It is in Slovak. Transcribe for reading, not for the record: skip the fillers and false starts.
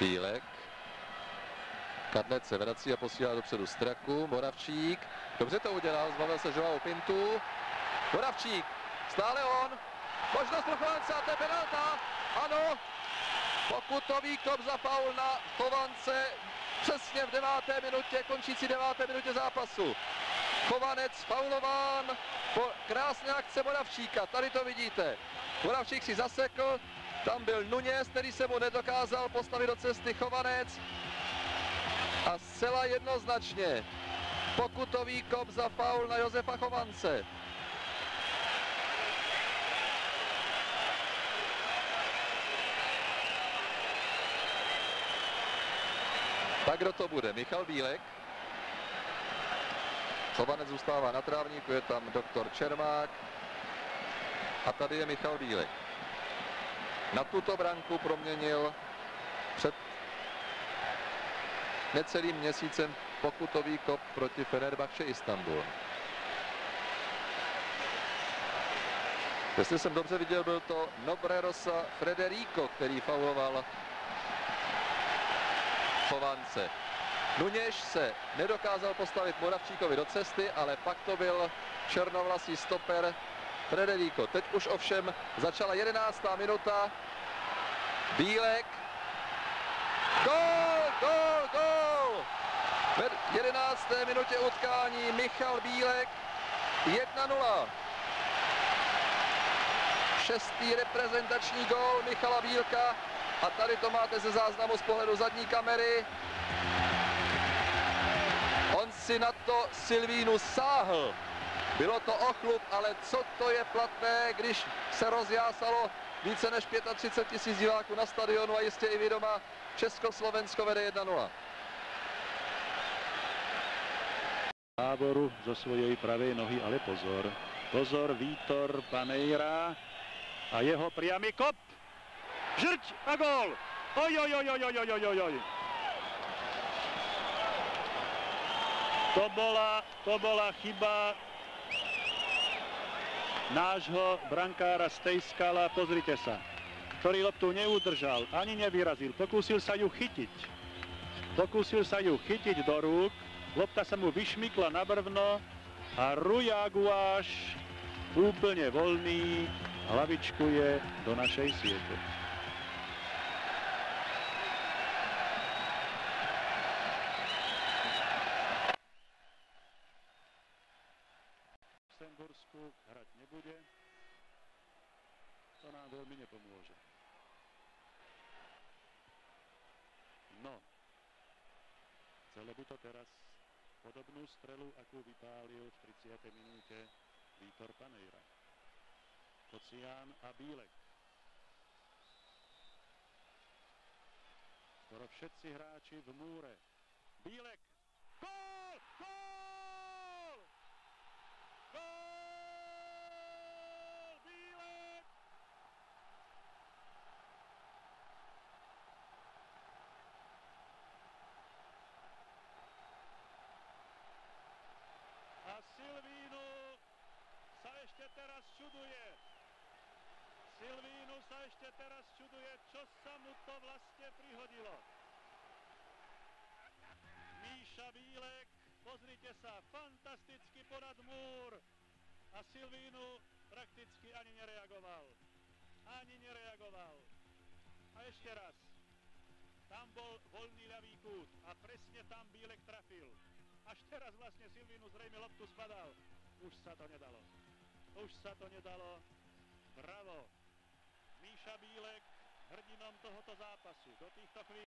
Bílek. Kadlec se vrací a posílá dopředu Straku. Moravčík. Dobře to udělal, zbavil se Joao Pintu. Moravčík. Stále on. Možnost pro Chovance a to je penalta. Ano. Pokutový kop za faul na Chovance. Přesně v 9. minutě, končící 9. minutě zápasu. Chovanec faulován po krásné akce Moravčíka. Tady to vidíte. Moravčík si zasekl. Tam byl Nunes, který se mu nedokázal postavit do cesty. Chovanec. A zcela jednoznačně pokutový kop za faul na Josefa Chovance. Tak kdo to bude? Michal Bílek. Chovanec zůstává na trávníku, je tam doktor Čermák. A tady je Michal Bílek. Na tuto branku proměnil před necelým měsícem pokutový kop proti Fenerbahce Istanbul. Jestli jsem dobře viděl, byl to Nobrerosa Frederico, který fauloval Chovance. Nuněš se nedokázal postavit Moravčíkovi do cesty, ale pak to byl černovlasý stoper Frederico. Teď už ovšem začala 11. minuta. Bílek. Gól, gól, gól! V 11. minutě utkání Michal Bílek 1-0. 6. reprezentační gól Michala Bílka. A tady to máte ze záznamu z pohledu zadní kamery. On si na to Silvínu sáhl. Bylo to o chlup, ale co to je platné, když se rozjásalo více než 35 000 diváků na stadionu a jistě i vy doma. Československo vede 1-0. Táboru zo svojej pravej nohy, ale pozor. Pozor, Vítor Paneira a jeho priamy kop. Žrť a gól! Oj, oj, oj, oj, oj, oj, oj, oj. To bola chyba nášho brankára Stejskala, pozrite sa, ktorý loptu neudržal, ani nevyrazil, pokúsil sa ju chytiť do rúk, lopta sa mu vyšmykla na brvno a Rujaguáš úplne voľný hlavičkuje do našej siete. V Luxembursku hrať nebude, to nám veľmi nepomôže. No, chcelo by to teraz podobnú strelu, akú vypálil v 30. minúte Vítor Paneira. Kocián a Bílek. Skoro všetci hráči v múre. Bílek. Gól! Gól! Gól! Bílek! A Silvínu sa ešte teraz čuduje. Čo sa mu to vlastne prihodilo. Míša Bílek, pozrite sa, fantasticky ponad múr. A Silvínu prakticky ani nereagoval. A ešte raz. Tam bol voľný ľavý kút a presne tam Bílek trafil. Až teraz vlastne Silvínu zrejme loptu spadal. Už sa to nedalo. Bravo. Míša Bílek, hrdinom tohoto zápasu. Do týchto chvíľ